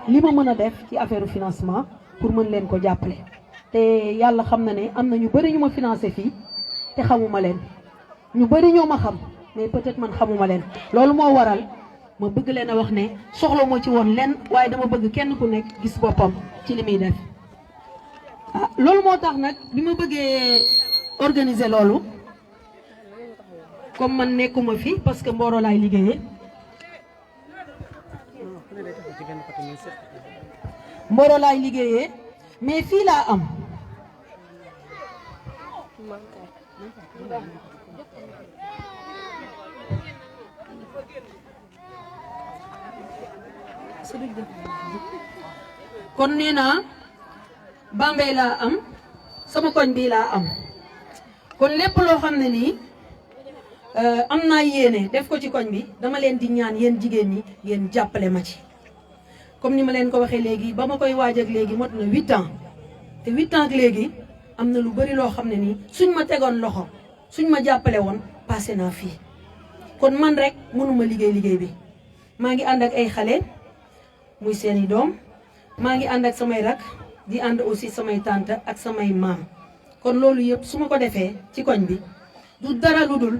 li ma mën a def ci affaire financement pour mën leen ko jàppale te yàlla xam na ne am na ñu bëri ñu ma financé fii te xamuma leen ñu bëri ñoo ma xam mais peut-être man xamuma leen loolu moo waral ma bëgg leen a wax ne soxla moo ci woon leen waaye dama bëgg kenn ku nekk gis boppam ci li muy def ah loolu moo tax nag bi ma bëggee organiser loolu comme man nekkuma fi parce que Mboro laay liggéeyee Mboro laay liggéeyee mais fii laa am kon nee naa Bambey laa am sama koñ bii laa am kon lépp loo xam ne nii am naa yéene def ko ci koñ bi dama leen di ñaan yéen jigéen ñi ngeen jàppale ma ci comme ni ma leen ko waxee léegi ba ma koy waaj ak léegi mot na 8 ans te 8 ans ak léegi am na lu bari loo xam ne nii suñ ma tegoon loxo suñ ma jàppale woon passé naa fii kon man rek mënuma liggéey bi maa ngi ànd ak ay xale muy seeni doom maa ngi ànd ak samay rak di ànd aussi samay tante ak samay maam kon loolu yëpp su ma ko defee ci koñ bi du dara lu dul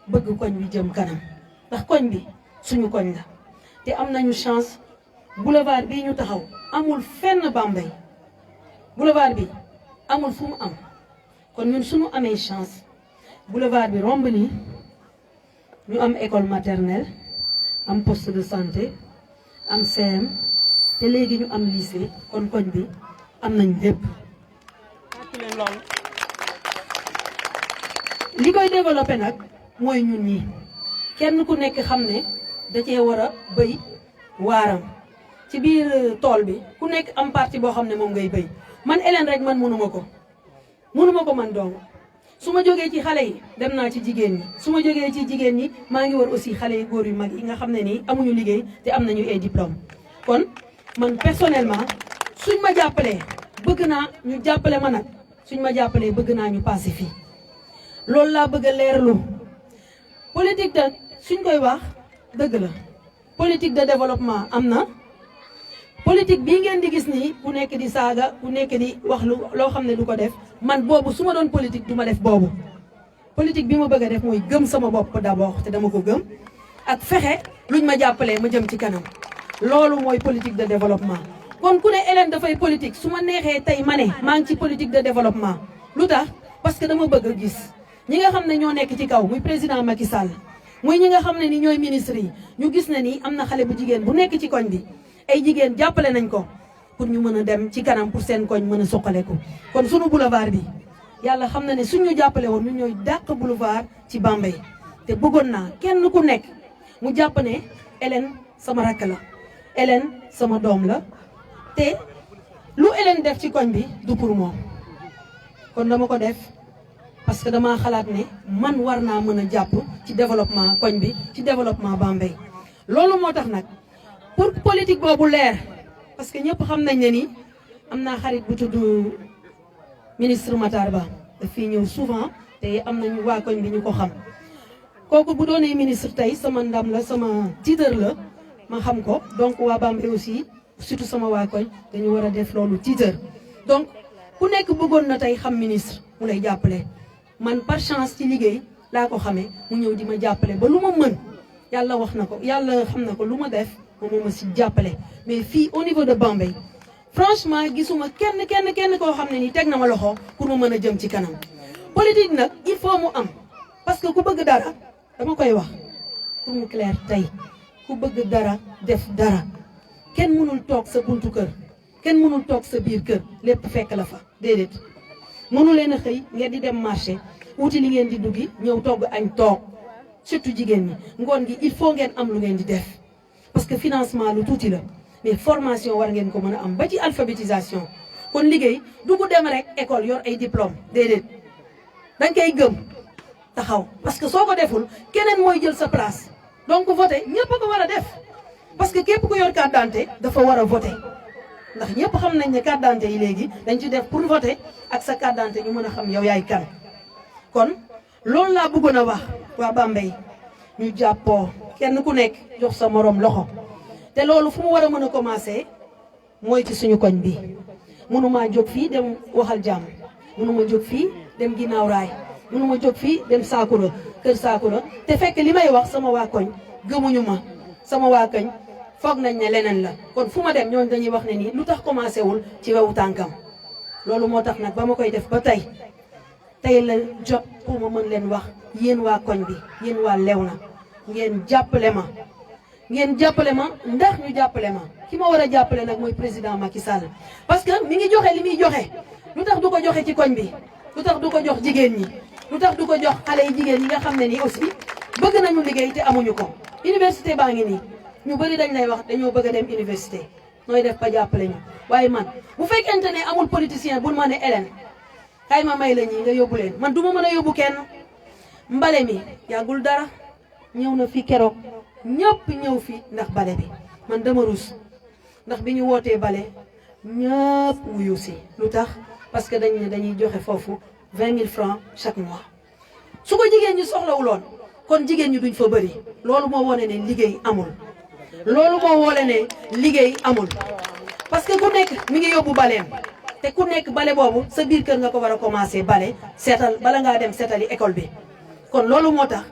bëgg koñ bi jëm kanam ndax koñ bi suñu koñ la te am nañu chance boulevard bii ñu taxaw amul fenn Bambey boulevard bi amul fu mu am kon ñun suñu amee chance boulevard bi romb nii ñu am école maternelle am poste de santé am CM te léegi ñu am lycée kon koñ bi am nañ lépp li koy développé nag mooy ñun ñi kenn ku nekk xam ne da cee war a béy waaram ci biir tool bi ku nekk am parti boo xam ne moom ngay béy man Hélène rek man mënuma ko man dong su ma jógee ci xale yi dem naa ci jigéen ñi su ma jógee ci jigéen ñi maa ngi war aussi xale yu góor yu mag yi nga xam ne nii amuñu liggéey te am nañu ay diplôme kon man personnellement suñ ma jàppalee bëgg naa ñu jàppale ma nag suñ ma jàppalee bëgg naa ñu passé fii loolu laa bëgg a leerlu politique de suñ koy wax dëgg la politique de développement am na politique bii ngeen di gis nii ku nekk di saaga ku nekk di wax loo xam ne du ko def man boobu su ma doon politique du ma def boobu politique bi ma bëgg a def mooy gëm sama bopp d'abord te dama ko gëm ak fexe luñ ma jàppalee ma jëm ci kanam loolu mooy politique de développement kon ku ne Hélène dafay politique su ma neexee tey ma ne maa ngi ci politique de développement lu tax parce que dama bëgg a gis ñi nga xam ne ñoo nekk ci kaw muy président Macky Sall muy ñi nga xam ne ni ñooy ministre yi ñu gis na ni am na xale bu jigéen bu nekk ci koñ bi ay jigéen jàppale nañ ko pour ñu mën a dem ci kanam pour seen koñ mën a suqaleku kon sunu boulevard bi yàlla xam na ne suñu jàppale woon ñu ñooy dàq boulevard ci Bambey te bëggoon naa kenn ku nekk mu jàpp ne Hélène sama rakk la Hélène sama doom la te lu Hélène def ci koñ bi du pour moom kon dama ko def parce que dama xalaat ne man war naa mën a jàpp ci développement koñ bi ci développement Bambey loolu moo tax nag pour politique boobu leer parce que ñëpp xam nañ ne ni am naa xarit bu tudd ministre Matar Ba daf fii ñëw souvent te am nañu waa koñ bi ñu ko xam kooku bu doonee ministre tey sama ndam la sama titre la ma xam ko donc waa Bambey aussi surtout sama waa koñ dañu war a def loolu titre donc ku nekk bëggoon na tey xam ministre mu lay jàppale man par chance ci liggéey laa ko xamee mu ñëw di ma jàppale ba lu ma mën yàlla wax na ko yàlla xam na ko lu ma def moom ma si jàppale mais fii au niveau de Bambey franchement gisuma kenn koo xam ne nii teg na ma loxo pour ma mën a jëm ci kanam politique nag il faut mu am parce que ku bëgg dara dama koy wax pour mu clair tey ku bëgg dara def dara kenn mënul toog sa buntu kër kenn mënul toog sa biir kër lépp fekk la fa déedéet mënu leen a xëy ngeen di dem marché wuti li ngeen di duggi ñëw togg añ toog surtout jigéen ñi ngoon gi il faut ngeen am lu ngeen di def parce que financement lu tuuti la mais formation war ngeen ko mën a am ba ci alphabétisation kon liggéey du ko dem rek école yor ay diplôme déedéet dañ koy gëm taxaw parce que soo ko deful keneen mooy jël sa place donc voter ñëpp a ko war a def parce que képp ku yor carte d'identité dafa war a voter ndax ñëpp xam nañ ne carte d'identité yi léegi dañ ci def pour voter ak sa carte d'identité ñu mën a xam yow yaay kan kon loolu laa bëggoon a wax waa Bambey ñu jàppoo kenn ku nekk jox sa morom loxo te loolu fu mu war a mën a commencer mooy ci suñu koñ bi mënumaa jóg fii dem waxal jàmm mënuma jóg fii dem ginnaaw raay mënuma jóg fii dem saakura kër saakura te fekk li may wax sama waa koñ gëmuñu ma sama waa koñ foog nañ ne leneen la kon fu ma dem ñooñu dañuy wax ne nii lu tax commencé wul ci wewu tànkam loolu moo tax nag ba ma koy def ba tey la jot pour ma mën leen wax yéen waa koñ bi yéen waa Léona ngeen jàppale ma ndax ñu jàppale ma ki ma war a jàppale nag mooy président Macky Sall parce que mi ngi joxe li muy joxe lu tax du ko joxe ci koñ bi lu tax du ko jox jigéen ñi lu tax du ko jox xale yi jigéen ñi nga xam ne nii aussi bëgg nañu liggéey te amuñu ko université baa ngi nii ñu bëri dañ lay wax dañoo bëgg a dem université nooy def ba jàppale ñu waaye man bu fekkente ne amul politicien bul ma ne Hélène kay ma may la ñi nga yóbbu leen man du ma mën a yóbbu kenn mbale mi yàggul dara ñëw na fi keroog ñëpp ñëw fi ndax bale bi man dama rus ndax bi ñu wootee bale ñëpp wuyu si lu tax parce que dañ ne dañuy joxe foofu 20 000 francs chaque mois su ko jigéen ñi soxlawuloon kon jigéen ñi duñ fa bëri loolu moo wone ne liggéey amul loolu moo wone ne liggéey amul parce que ku nekk mi ngi yóbbu baleem te ku nekk bale boobu sa biir kër nga ko war a commencé bale seetal bala ngaa dem seetali école bi kon loolu moo tax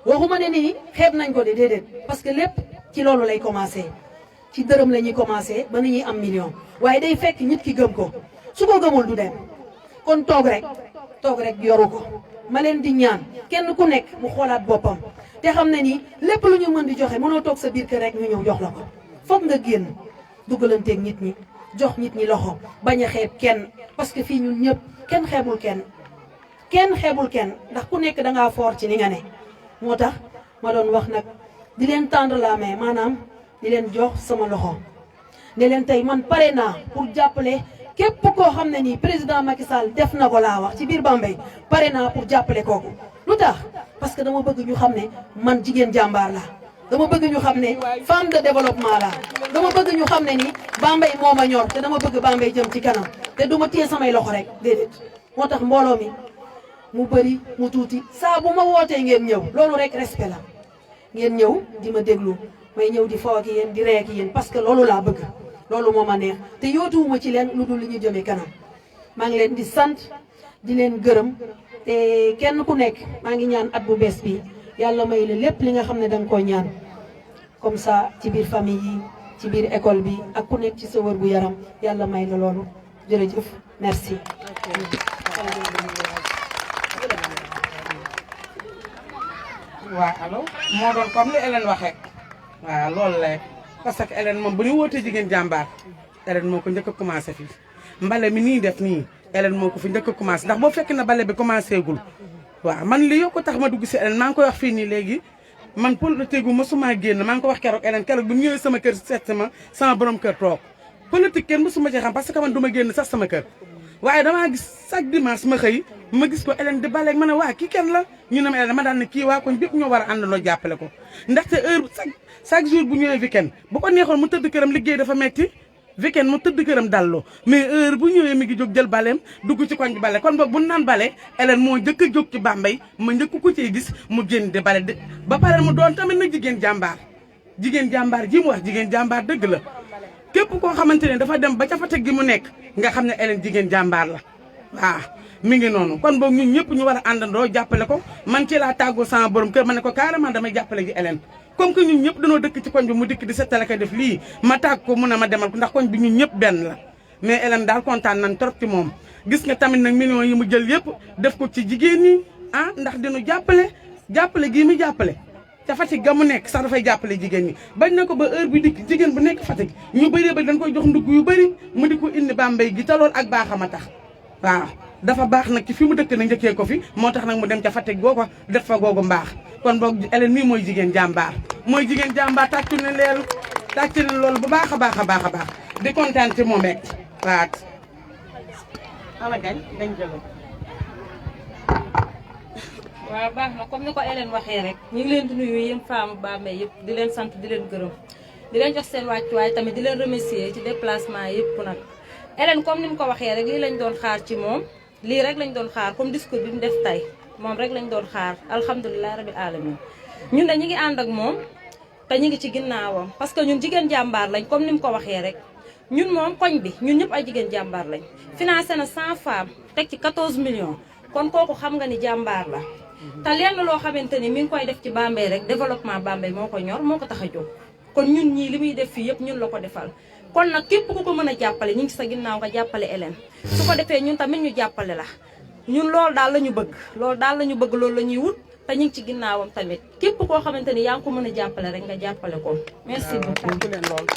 waxuma ne nii xeeb nañ ko de déedéet parce que lépp ci loolu lay commencé ci dërëm la ñuy commencé ba ni ñuy am million waaye day fekk nit ki gëm ko su ko gëmul du dem kon toog rek yoru ko ma leen di ñaan kenn ku nekk mu xoolaat boppam te xam ne nii lépp lu ñu mën di joxe mënoo toog sa biir kër rek ñu ñëw jox la ko foog nga génn duggalanteeg nit ñi jox nit ñi loxo bañ a xeeb kenn parce que fii ñun ñëpp kenn xeebul kenn ndax ku nekk dangaa foor ci li nga ne moo tax ma doon wax nag di leen tendre la main maanaam di leen jox sama loxo ne leen tey man pare naa pour jàppale képp koo xam ne nii président Macky Sall def na ko laa wax ci biir Bambey pare naa pour jàppale kooku lu tax parce que dama bëgg ñu xam ne man jigéen jàmbaar la dama bëgg ñu xam ne femme de développement la dama bëgg ñu xam ne ni Bambey moo ma ñor te dama bëgg Bambey jëm ci kanam te du ma téye samay loxo rek déedéet moo tax mbooloo mi mu bëri mu tuuti saa bu ma wootee ngeen ñëw loolu rek respect la ngeen ñëw di ma déglu may ñëw di foo ak yéen di ree ak yéen parce que loolu laa bëgg loolu moo ma neex te yootuwuma ci leen lu dul li ñu jëmee kanam maa ngi leen di sant di leen gërëm te kenn ku nekk maa ngi ñaan at bu bees bi yàlla may la lépp li nga xam ne danga ko ñaan comme ça ci biir famille yi ci biir école bi ak ku nekk ci sa wër gu yaram yàlla may la loolu jërëjëf merci. waaw allo moo doon comme li Hélène waxee waaw loolu la parce que Hélène moom bu ñu wootee jigéen jàmbaar Hélène moo ko njëkk a commencé fii mbale mi nii def nii Hélène moo ko fi njëkk a commencé ndax boo fekk na bale bi commencé gul waaw man li yokku tax ma dugg si Hélène maa ngi koy wax fii nii léegi man politique gu mosuma génn maa ngi ko wax keroog Hélène keroog bi mu ñëwee sama kër seet ma sama borom kër toog politique kenn mosuma ci xam parce que man du ma génn sax sama kër waaye damaa gis chaque dimanche ma xëy ma gis ko Hélène di baleeg ma ne waa kii kenn la ñu ne ma Hélène ma daan ne kii waa koñ bépp ñoo war a àndandoo jàppale ko ndaxte heure chaque jour bu ñëwee weekend bu ko neexoon mu tëdd këram liggéey dafa metti weekend mu tëdd këram dalloo mais heure bu ñëwee mi ngi jóg jël baleem dugg ci koñ bi bale kon boog bu naan bale Hélène moo njëkk a jóg ci Bambey ma njëkk ko ciy gis mu génn di bale ba pare mu doon tamit nag jigéen jàmbaar ji mu wax jigéen jàmbaar dëgg la képp koo xamante ne dafa dem ba ca Fatick gi mu nekk nga xam ne Hélène jigéen jàmbaar la waaw mi ngi noonu kon boog ñun ñëpp ñu war a àndandoo jàppale ko man ci laa tàggoo sama borom kër ma ne ko carrément damay jàppale ji Hélène comme que ñun ñëpp dañoo dëkk ci koñ bi mu dikk di seetale ko def lii ma tàgg ko mun a ma demal ko ndax koñ bi ñun ñëpp benn la mais Hélène daal kontaan nañ trop ci moom gis nga tamit nag millions yi mu jël yëpp def ko ci jigéen ñi ah ndax dinu jàppale gii mu jàppale ca Fatick ga mu nekk sax dafay jàppale jigéen ñi bañ na ko ba heure bi dikk jigéen bu nekk Fatick ñu bëree ba dañ koy jox ndugg yu bëri mu di ko indi Bambey gi te loolu ak baaxam a tax waaw dafa baax nag ci fi mu dëkk na njëkkee ko fi moo tax nag mu dem ca Fatick goo ko def fa googu mbaax kon boog Hélène mii mooy jigéen jàmbaar tàccu ne leelu tàccu ne loolu bu baax a baax a baax a baax di kontaan ci moom rek waaw ana gañ dañ jëlo waaw baax na comme ni ko Hélène waxee rek ñu ngi leen di nuyu yéen femme Bambey yëpp di leen sant di leen gërëm di leen jox seen wàccuwaay tamit di leen remercier ci déplacement yëpp nag Hélène comme ni mu ko waxee rek lii lañ doon xaar ci moom lii rek lañ doon xaar comme discours bi mu def tey moom rek lañ doon xaar alhamdulilah rabi alamin ñun de ñu ngi ànd ak moom te ñu ngi ci ginnaawam parce que ñun jigéen jàmbaar lañ comme ni mu ko waxee rek ñun moom koñ bi ñun ñëpp ay jigéen jàmbaar lañ financé na 100 femmes teg ci 14 millions kon kooku xam nga ni jàmbaar la te lenn loo xamante ni mi ngi koy def ci Bambey rek développement Bambey moo ko ñor moo ko tax a jóg kon ñun ñii li muy def fii yëpp ñun la ko defal kon nag képp ku ko mën a jàppale ñu ngi ci sa ginnaaw nga jàppale Hélène su ko defee ñun tamit ñu jàppale la ñun loolu daal la ñu bëgg loolu la ñuy wut te ñu ngi ci ginnaawam tamit képp koo xamante ni yaa ngi ko mën a jàppale rek nga jàppale ko merci beaucoup.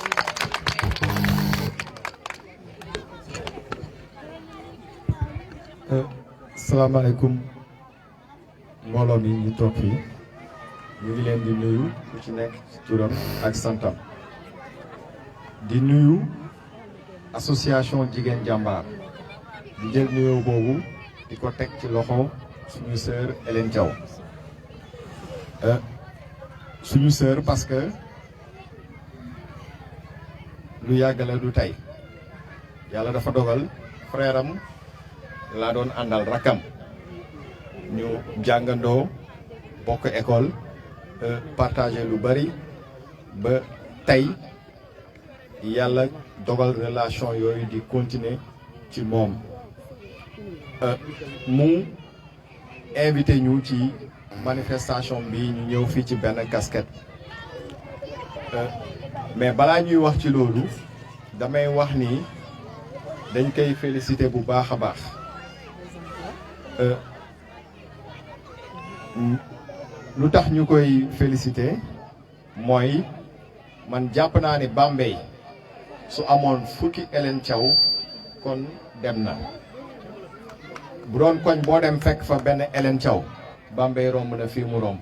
salaamaaleykum mbooloo mi ñu toog fii ñu ngi leen di nuyu ku ci nekk ci turam ak santam di nuyu association jigéen jàmbaar di jël nuyoo boobu di ko teg ci loxo suñu sœur Hélène Thiaw suñu sœur parce que lu yàgg la du tey yàlla dafa dogal frère am laa doon àndal rakkam ñu jàngandoo bokk école partagé lu bari ba tey yàlla dogal relation yooyu di continuer ci moom mu invité ñu ci manifestation bi ñu ñëw fii ci benn casquette mais balaa ñuy wax ci loolu damay wax ni dañ koy féliciter bu baax a baax lu tax ñu koy féliciter mooy man jàpp naa ni Bambey su amoon fukki Hélène Thiaw kon dem na bu doon koñ boo dem fekk fa benn Hélène Thiaw Bambey romb na fii mu romb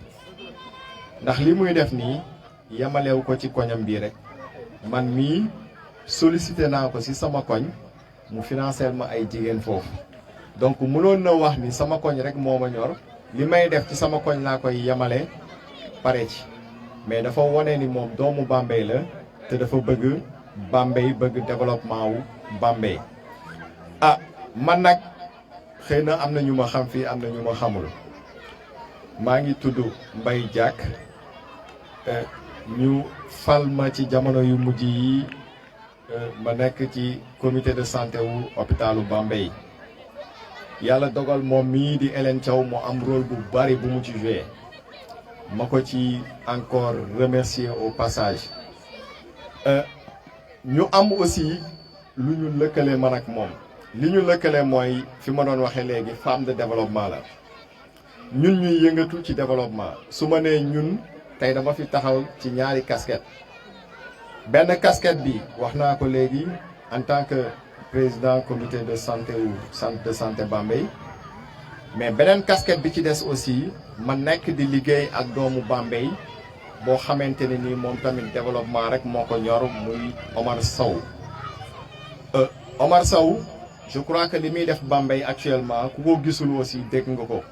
ndax li muy def nii yemalewu ko ci koñam bii rek man mii sollicité naa ko ci sama koñ mu financer ma ay jigéen foofu donc mënoon na wax ni sama koñ rek moo ma ñor li may def ci sama koñ laa koy yemale pare ci mais dafa wone ni moom doomu Bambey la te dafa bëgg Bambey bëgg développement wu Bambey ah man nag xëy na am na ñu ma xam fii am na ñu ma xamul maa ngi tudd Mbaye Diack ñu fal ma ci jamono yu mujj yi ma nekk ci comité de santé wu hôpitalu Bambey yàlla dogal moom mii di Hélène Thiaw mu am rôle bu bari bu mu ci joué ma ko ci encore remercier au passage ñu am aussi lu ñu lëkkale man ak moom li ñu lëkkale mooy fi ma doon waxee léegi femme de développement la ñun ñuy yëngatu ci développement su ma nee ñun tey dama fi taxaw ci ñaari casquette benn casquette bi wax naa ko léegi en tant que président comité de santé ou centre de santé Bambey mais beneen casquette bi ci des aussi ma nekk di liggéey ak doomu Bambey boo xamante ne ni moom tamit développement rek moo ko ñor muy Omar Sow Omar Sow je crois que li muy def Bambey actuellement ku ko gisul aussi dégg nga ko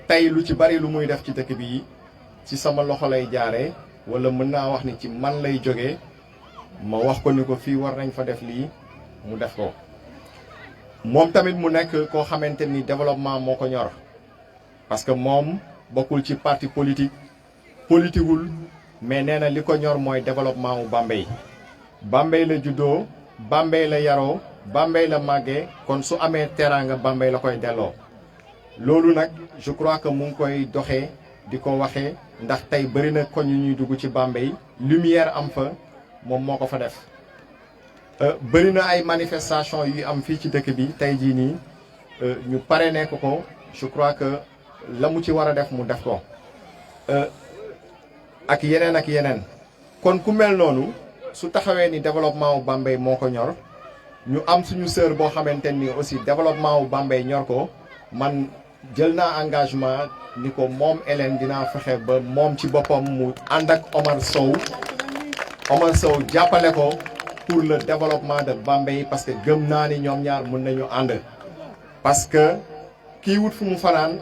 tey lu ci bari lu muy def ci dëkk bi ci sama loxo lay jaare wala mën naa wax ni ci man lay jógee ma wax ko ni ko fii war nañ fa def lii mu def ko moom tamit mu nekk koo xamante ni développement moo ko ñor parce que moom bokkul ci parti politiqueul mais nee na li ko ñor mooy développement wu Bambey Bambey la juddoo Bambey la yaroo Bambey la màggee kon su amee teraanga Bambey la koy delloo loolu nag je crois que mu ngi koy doxee di ko waxee ndax tey bëri na koñ yu ñuy dugg ci Bambey lumière am fa moom moo ko fa def bëri na ay manifestation yu am fii ci dëkk bi tey jii nii ñu parrainé ko je crois que la mu ci war a def mu def ko ak yeneen kon ku mel noonu su taxawee ni développement wu Bambey moo ko ñor ñu am suñu sœur boo xamante ni aussi développement wu Bambey ñor ko man jël naa engagement ni ko moom Hélène dinaa fexe ba moom ci boppam mu ànd ak Omar Sow jàppale ko pour le développement de Bambey parce que gëm naa ni ñoom ñaar mën nañu ànd parce que kii wut fu mu fanaan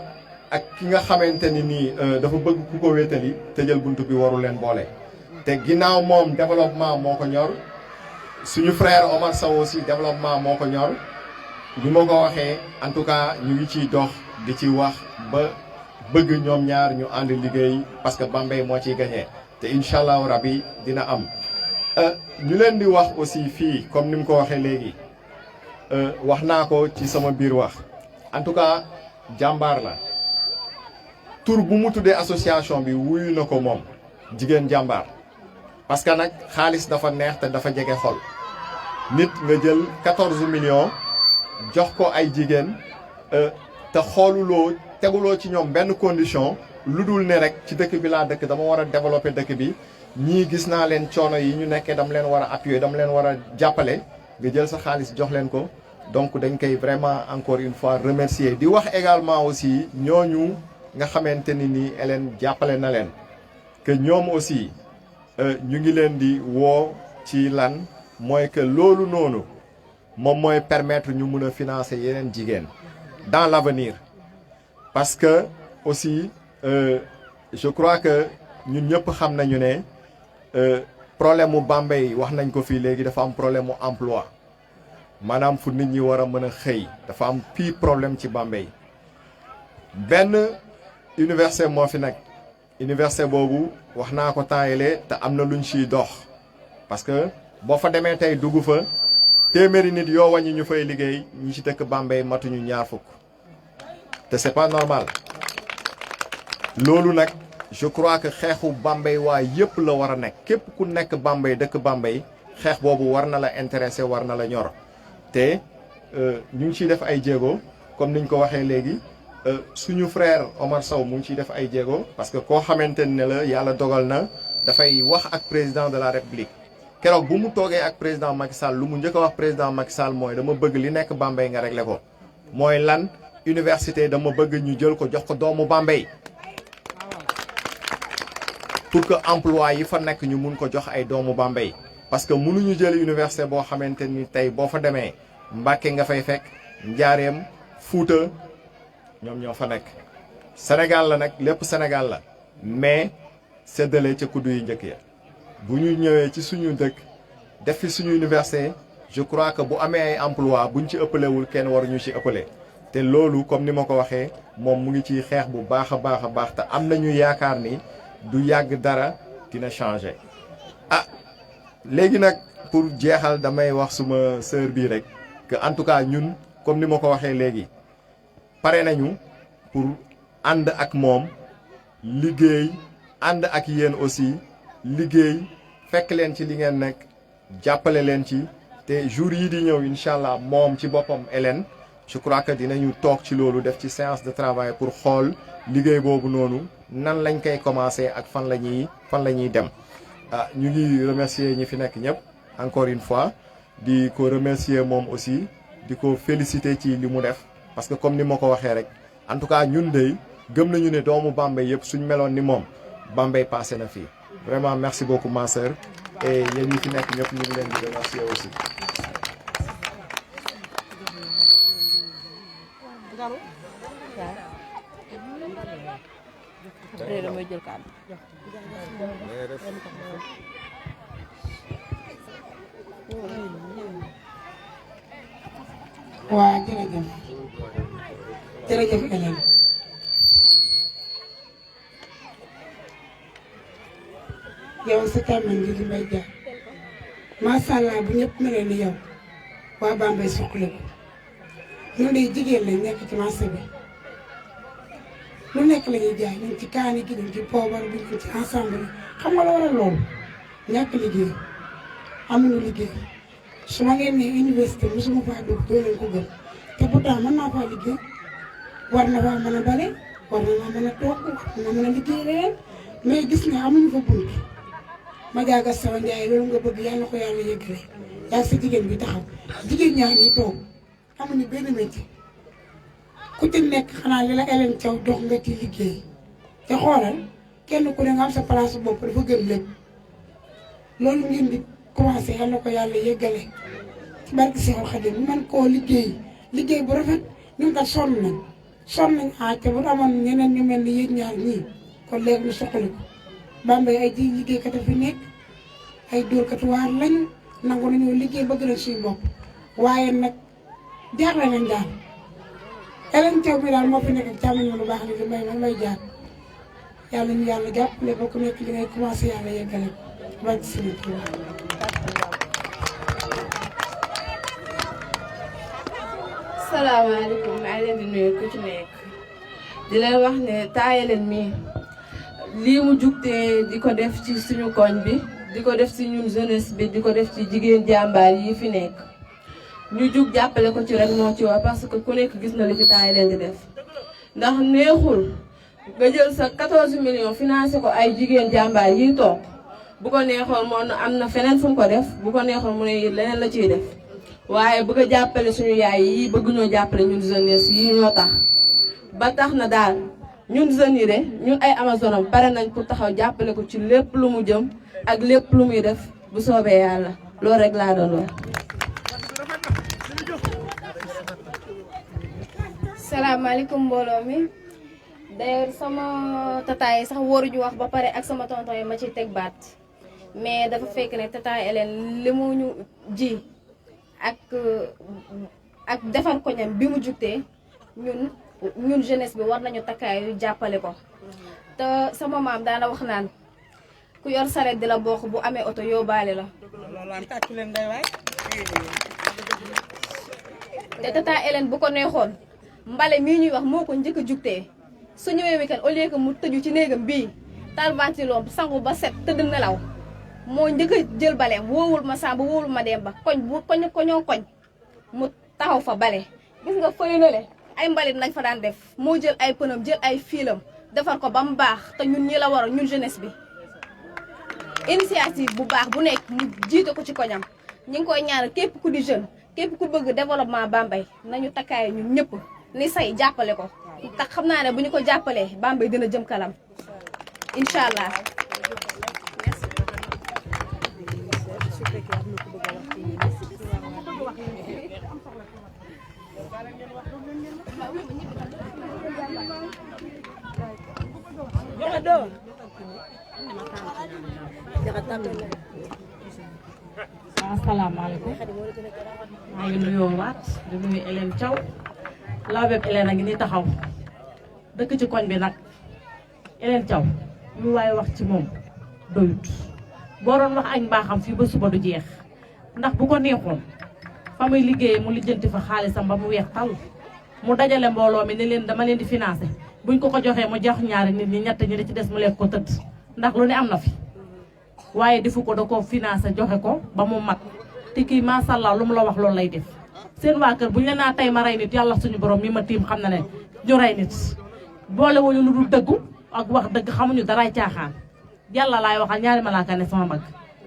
ak ki nga xamante ni nii dafa bëgg ku ko wéetali tëjal buntu bi waru leen boole te ginnaaw moom développement moo ko ñor suñu frère Omar Sow aussi développement moo ko ñor bi ma ko waxee en tout cas ñu ngi ciy dox di ci wax ba bëgg ñoom ñaar ñu ànd liggéey parce que Bambey moo ciy gagné te incha allahu rabi dina am ñu leen di wax aussi fii comme ni mu ko waxee léegi wax naa ko ci sama biir wax en tout cas jàmbaar la tur bu mu tuddee association bi wuyu na ko moom jigéen jàmbaar parce que nag xaalis dafa neex te dafa jege xol nit nga jël 14 millions jox ko ay jigéen te xooluloo teguloo ci ñoom benn condition lu dul ne rek ci dëkk bi laa dëkk dama war a développer dëkk bi ñii gis naa leen coono yi ñu nekkee dama leen war a appuyer dama leen war a jàppale nga jël sa xaalis jox leen ko donc dañ koy vraiment encore une fois remercier di wax également aussi ñooñu nga xamante ni Hélène jàppale na leen que ñoom aussi ñu ngi leen di woo ci lan mooy que loolu noonu moom mooy permettre ñu mun a financer yeneen jigéen dans l'avenir parce que aussi je crois que ñun ñëpp xam nañu ne problème mu Bambey wax nañ ko fii léegi dafa am problème mu emploi maanaam fu nit ñi war a mën a xëy dafa am fii problème ci Bambey benn université moo fi nag université boobu wax naa ko temps yële te am na luñ ciy dox parce que boo fa demee tey dugg fa téeméeri nit yoo wàññi ñu fay liggéey ñi ci dëkk Bambey matuñu ñaar fukk te c'est pas normal loolu nag je crois que xeexu Bambey waa yëpp la war a nekk képp ku nekk Bambey dëkk Bambey xeex boobu war na la intéressé war na la ñor te ñu ngi ciy def ay jéego comme niñ ko waxee léegi suñu frère Omar Sow mu ngi ciy def ay jéego parce que koo xamante ne la yàlla dogal na dafay wax ak président de la république keroog bu mu toogee ak président Macky Sall lu mu njëkk a wax président Macky Sall mooy dama bëgg li nekk Bambey nga réglé ko mooy lan université dama bëgg ñu jël ko jox ko doomu Bambey pour que emploi yi fa nekk ñu mun ko jox ay doomu Bambey parce que mënuñu jël université boo xamante ni tey boo fa demee Mbàkke nga fay fekk Njaareem Fuuta ñoom ñoo fa nekk Sénégal la nag lépp Sénégal la mais séddale ca kuddu yi njëkk ya bu ñu ñëwee ci suñu dëkk def fi suñu université je crois que bu amee ay emploi buñ ci ëppalewul kenn waruñu ci ëppale te loolu comme ni ma ko waxee moom mu ngi ciy xeex bu baax a baax a baax te am nañu yaakaar ni du yàgg dara dina changer léegi nag pour jeexal damay wax suma sœur bii rek que en tout cas ñun comme ni ma ko waxee léegi pare nañu pour ànd ak moom liggéey ànd ak yéen aussi liggéey fekk leen ci li ngeen nekk jàppale leen ci te jour yi di ñëw incha allah moom ci boppam Hélène je crois que dinañu toog ci loolu def ci séance de travail pour xool liggéey boobu noonu nan lañ koy commencer ak fan la ñuy dem ñu ngi remercier ñi fi nekk ñëpp encore une fois di ko remercier moom aussi di ko féliciter ci li mu def parce que comme ni ma ko waxee rek en tout cas ñun de gëm nañu ne doomu Bambey yëpp suñ meloon ni moom Bambey passé na fii vraiment merci beaucoup ma sœur et yéen ñi fi nekk ñëpp ñu ngi leen di remercier aussi. waa jërëjëf Hélène yow sa càmmoñ gi di Mbaye Dia macha allah bu ñëpp melee ni yow waa Bambey soxla ko ñun de jigéen lañ nekk ci marché bi lu nekk la ñuy jaay ñu ci kaani gi ñu ci poobar bi ñu ci ensemble bi xam nga la waral loolu ñàkk liggéey amuñu liggéey su ma ngeen ne université mosuma faa dugg doo leen ko gën te pourtant mën naa faa liggéey war na faa mën a bale war na maa mën a toog war na mën a liggéey leneen mais gis nga amuñu fa bunt ma jaaga sama njaay loolu nga bëgg yàlla ko yàlla yëggale yaa sa jigéen bi taxaw jigéen ñaa ngi toog amuñu benn métier ku ci nekk xanaa li la Hélène Thiaw dox nga ci liggéey te xoolal kenn ku ne nga am sa place bopp dafa gën lépp loolu ngeen di commencé yàlla ko yàlla yëggale ci barke Seexul Xadiim ñu mën koo liggéey bu rafet ñun kat sonn nañ te bu amoon ñeneen ñu mel ni yéen ñaar ñii kon léegi ñu soxla ko Bambey ay ji liggéeykat a fi nekk ay dóorkatu waar lañ nangu nañoo liggéey bëgg nañ suñu bopp waaye nag jaaxle nañ daal Hélène Thiaw mi daal moo fi nekk ak càmmiñ lu baax li di may jaar yàlla ñu yàlla jàppale ba ku nekk li ngay commencé yàlla yeggale ko barke Sëriñ Tuubaa salaamaaleykum maa ngi leen di nuyu ku ci nekk di leen wax ne Taaye mii lii mu jugtee di ko def ci suñu koñ bi di ko def ci ñun jeunesse bi di ko def ci jigéen jàmbaar yi fi nekk ñu jug jàppale ko ci rek moo ci wax parce que ku nekk gis na li fi Taaye di def ndax neexul nga jël sa 14 millions financé ko ay jigéen jàmbaar yi toog bu ko neexoon moom am na feneen fu mu ko def bu ko neexoon mu ne leneen la ciy def waaye bëgg a jàppale suñu yaay yi bëgg ñoo jàppale ñun jeunesse yi ñoo tax ba tax na daal ñun jeunes yi de ñun ay amazonam pare nañ pour taxaw jàppale ko ci lépp lu mu jëm ak lépp lu muy def bu soobee yàlla loolu rek laa doon wax. salaamaaleykum mbooloo mi d'ailleurs sama tataay sax waruñu wax ba pare ak sama tonton yi ma ci teg baat mais dafa fekk ne tataay Hélène li mu ñu ji ak defar koñam bi mu jugtee ñun jeunesse bi war nañu takkaayu jàppale ko te sama maam daana wax naan ku yor saret di la bokk bu amee oto yóbbaale la te tata Hélène bu ko neexoon mbale mii ñuy wax moo ko njëkk a jugtee su ñëwee weekend au lieu que mu tëju ci néegam bii taal ventilo sangu ba set tëdd nelaw moo njëkk a jël baleem woowul ma Samba woowul ma Demba koñ bu koñoo koñ mu taxaw fa bale gis nga fële na le ay mbalit nañ fa daan def moo jël ay pënam jël ay fiilam defar ko ba mu baax te ñun ñi la war a ñun jeunesse bi initiative bu baax bu nekk mu jiite ko ci koñam ñu ngi koy ñaanal képp ku di jeune képp ku bëgg développement Bambey nañu takkaay ñun ñëpp ni say jàppale ko tax xam naa ne bu ñu ko jàppalee Bambey dina jëm kanam incha allah. asalaamaaleykum maa ngi nuyoo waat di nuyu Hélène Thiaw lawbeeb Hélène a ngi ni taxaw dëkk ci koñ bi nag Hélène Thiaw lu waaye wax ci moom doyut boo doon wax añ mbaaxam fii ba suba du jeex ndax bu ko neexoon fa muy liggéeyee mu lijjanti fa xaalisam ba mu weex tal mu dajale mbooloo mi ne leen dama leen di financé buñ ko joxee mu jox ñaari nit ñi ñett ñi di ci des mu lekk ko tëdd ndax lu ne am na fi waaye defu ko da ko financé joxe ko ba mu mat te kii macha allah lu mu la wax loolu lay def seen waa kër buñ la naa tey ma rey nit yàlla suñu borom mi ma tiim xam na ne ñu rey nit boole wuñu lu dul dëggu ak wax dëgg xamuñu daraay caaxaan yàlla laay waxal ñaari malaaka ne sama mag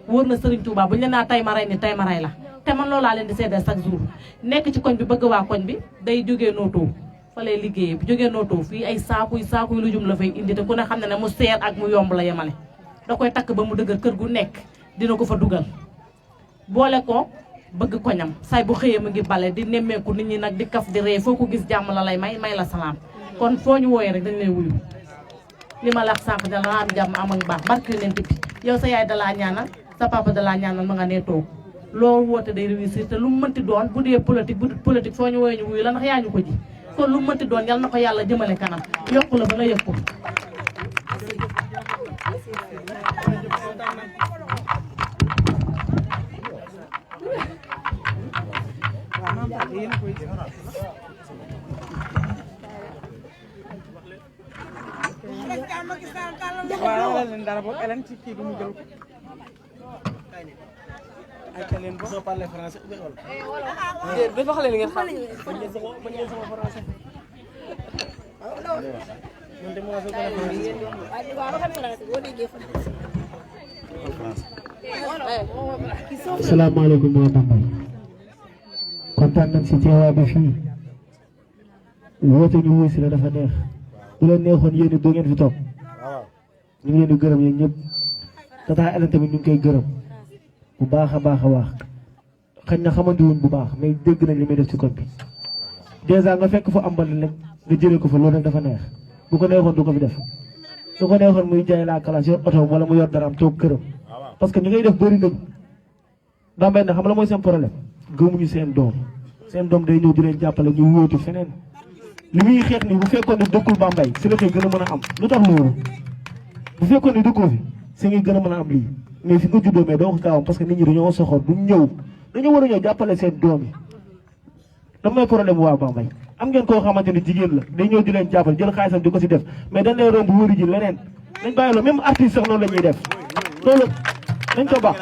wóor na Serigne Touba buñ la naa tey ma rey nit tey ma rey la te man loolaa leen di seedeel chaque jour nekk ci koñ bi bëgg waa koñ bi day jógee nootoo fa lay liggéeyee bu jógee nootoo fii ay saakuy lu jum la fay indi te ku ne xam ne ne mu seer ak mu yomb la yemale da koy takk ba mu dëgër kër gu nekk dina ko fa dugal boole ko bëgg koñam say bu xëyee mu ngi bale di nemmeeku nit ñi nag di kaf di ree foo ko gis jàmm la lay may la salaam kon foo ñu wooyee rek dañ lay wuyu li ma la wax sànq dana am jàmm am ak baax barke leen tippi yow sa yaay dalaa ñaanal sa papa dalaa ñaanal ma nga nee toog loo woote day réussir te lu mu mënti doon bu dee politique foo ñu wooyee ñu wuyu la ndax yaa ñu ko ji kon lu mu mënti doon yal na ko yàlla jëmale kanam yokku la ba nga yëg ko waaw leen dara boobu Hélène ci kii bi mu jël ko ay Hélène boo soo parler français déet wax leen ngeen xam bañ leen sama français ñun de mo so ko asalaamaaleykum waa Bambey kontaan nañ si teewaay bi fii woote ñu wuy si la dafa neex bu leen neexoon yéen it doo ngeen fi toog ñu ngi leen di gërëm yéen ñëpp tata Hélène tamit ñu ngi koy gërëm bu baax a baax xañ na xamante wuñ bu baax mais dégg nañ li muy def ci koñ bi dèjà nga fekk fa ambal rek nga jëlee ko fa loolu rek dafa neex bu ko neexoon du ko fi def su ko neexoon muy jaay la classe yor oto wala mu yor daraam toog këram parce que ñu ngay def bëri nañu Bambey na xam la mooy seen problème gëmuñu seen doom day ñëw di leen jàppale ñu wóotu feneen li muy xeex ni bu fekkoon ne dëkkul Bambey si la koy gën a mën a am lu tax loolu bu fekkoon ne dëkkoo fi si ngay gën a mën a am lii mais fi nga juddoo mais doo ko gaawam parce que nit ñi dañoo soxor duñ ñëw dañoo war a ñëw jàppale seen doom yi dama mooy problème waa Bambey am ngeen koo xamante ni jigéen la day ñëw di leen jàppal jël xaalisam di ko si def mais dañ lay romb wóori ji leneen dañ bàyyi loolu même artiste sax noonu la ñuy def loolu dañ ko baax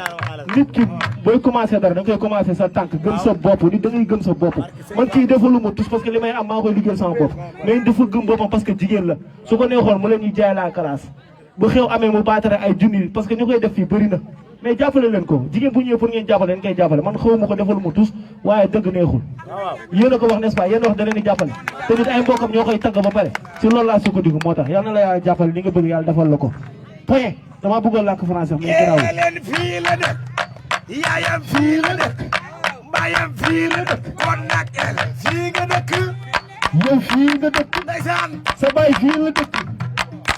nit ki booy commencé dara da nga koy commencé sa tànk gëm sa bopp nit da ngay gëm sa bopp man kii defalu ma tous parce que li may am maa koy liggéeyal sama bopp mais dafa gëm boppam parce que jigéen la su ko neexoon mu leen ñuy jaay la classe bu xew amee mu baatare ay junni parce que ñu koy def fii bëri na mais jàppale leen ko jigéen bu ñëwee pour ngeen jàppale leen koy jàppale man xawma ko defalu ma tous waaye dëgg neexul yéen a ko wax n'est-ce pas yéen wax da leen di jàppale te nit ay mbokkam ñoo koy tagg ba pare si loolu laa sukkandiku moo tax yal na la yàlla jàppale li nga bëgg yàlla defal la ko point dama bëggoon làkk français mais garaaw leen fii la dëkk yaayam fii la dëkk baayam fii la dëkk kon nag Hélène fii nga dëkk yow fii nga dëkk ndeysaan sa baay fii la dëkk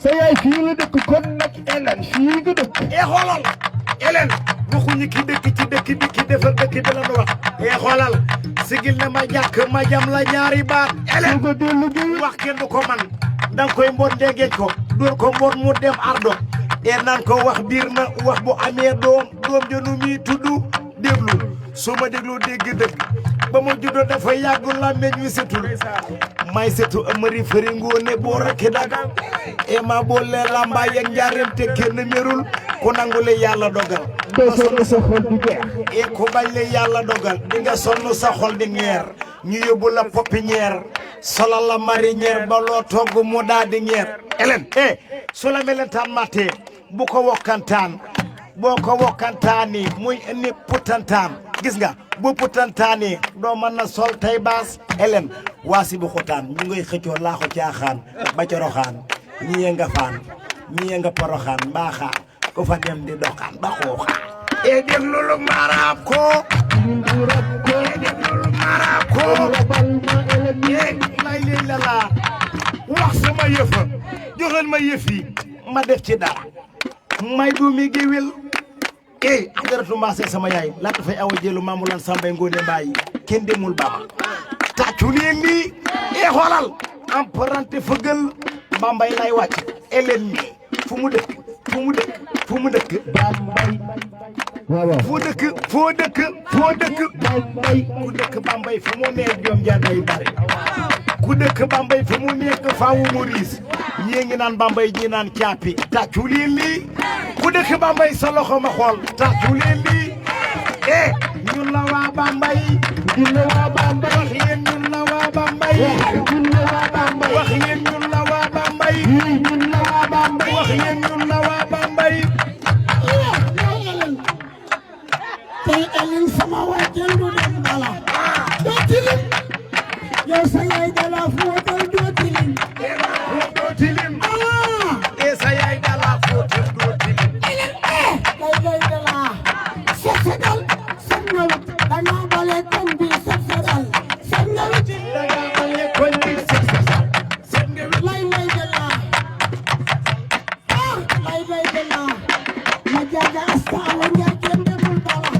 sa yaay fii la dëkk kon nag Hélène fii nga dëkk xoolal Hélène waxuñu ki dëkk ci dëkk bi ki defal dëkk bi la nu wax xoolal sigil ne ma jàkk ma jam la ñaari baat Hélène wax kenn du ko man danga koy mboot ndengeej ko dóor ko mboot mu dem ardo naan ko wax biir na wax bu amee doom jonu mi tudd déglu su ma déglu dégg dëgg ba ma juddoo dafa yàgg làmmeñ wi setul may setu amari fëri ngoone boo rekki daga ma boole lamba yeeg njaareem te kenn merul ku nangule yàlla dogal doo sonn sa xol di jeex ku bañ le yàlla dogal di nga sonn sa xol di ngeer ñu yóbbu la pépinière solal la marinière ba loo togg mu daa di ngeer Hélène su la melentaan matee bu ko wokkantaan boo ko wokkantaani muy ni putantaan gis nga bu putantaani doo mën na sol tay baas Hélène waasi bu xutaan ñu ngay xëccoo laaxu caaxaan ba coroxaan ñi ye nga faan ñi ye nga poroxaan mbaaxaan ku fa dem di doxaan ba xooxaan déglu lu maraab ko déglu lu maraab ko lay lay la laa wax sama yëfa joxal ma yëf yi ma def ci dara may doomi géwél ajaratu mbaase sama yaay laata fay awa jëlu maamulan sambay ngoone mbaay kenn demul baba tàccu leen lii xoolal emprunté fëggal Bambey lay wàcc Hélène mi fu mu dëkk Bambey waaw foo dëkk Bambey ku dëkk Bambey fu mu nekk joom janday bari ku dëkk Bambey fu mu nekk faawu Maurice ñii ngi naan Bambey ñii naan caapi tàccu leen lii ku dëkk Bambey sa loxo ma xool tàccu leen lii ñun la waa Bambey ñun la waa Bambey wax yéen ñun la waa Bambey ñun la waa Bambey wax yéen ñun la waa Bambey ñun la waa Bambey wax yéen ñun la waa Bambey tey Hélène sama waa kenn du dem bala doo tilim yow sa yaay dala fóotal doo tilim doo tilim sa yaay dala fóotal doo tilim day dala set setal set nga wut danga bale koñ bi set setal set nga wut danga bale koñ bi set setal set nga wut lay dala lay dala ma jaaga asta awa njaay kenn demul bala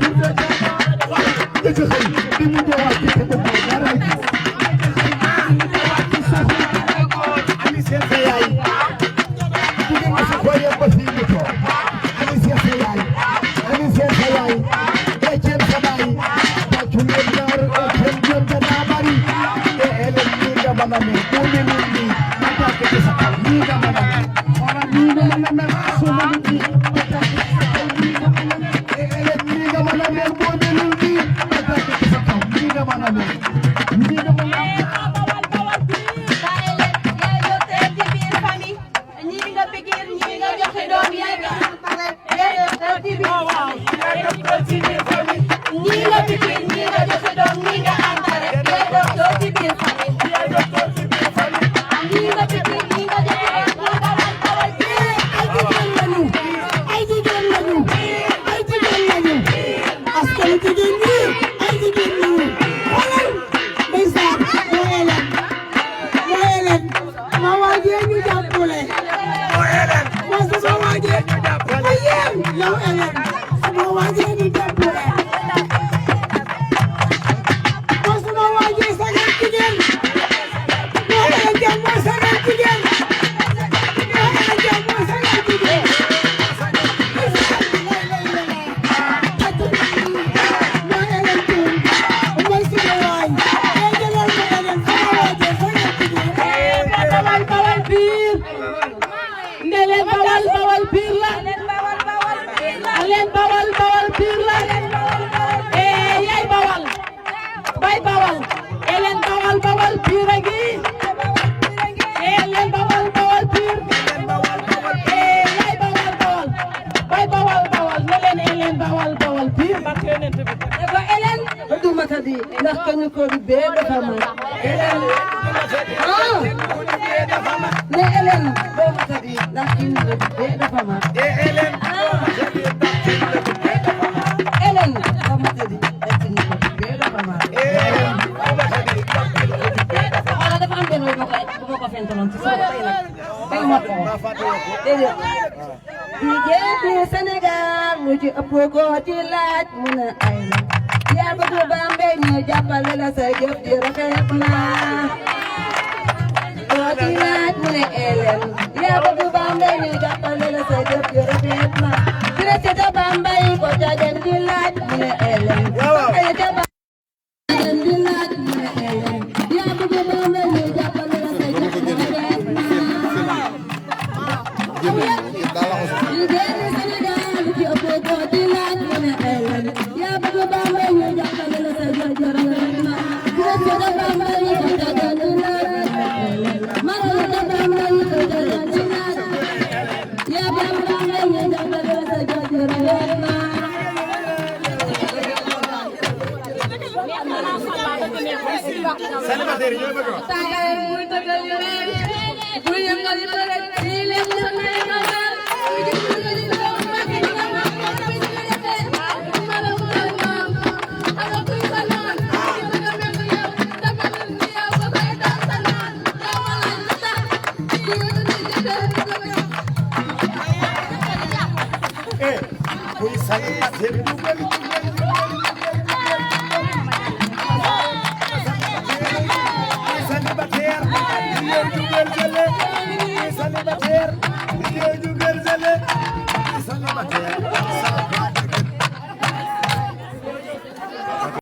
Kursa njëkk a xëy di mu doowaat ci sa bopp dara ami seen sa yaay jigéen ñi si koyee ba fii mu toog ami seen sa yaay ami seen sa yaay ecceen sa baay bàccu leen ñaar ecceen jëm te daa bari e elen nii nga mën a mel boo melul nii ma tàkk ci sa kaw nii nga mën a mel wala nii nga mën a mel soo melul nii ma tàkk ci sa kaw nii nga mën a mel e elen nii nga mën a mel boo melul nii ma tàkk ci sa kaw nii nga mën a mel nii nga mën a mel Célibataire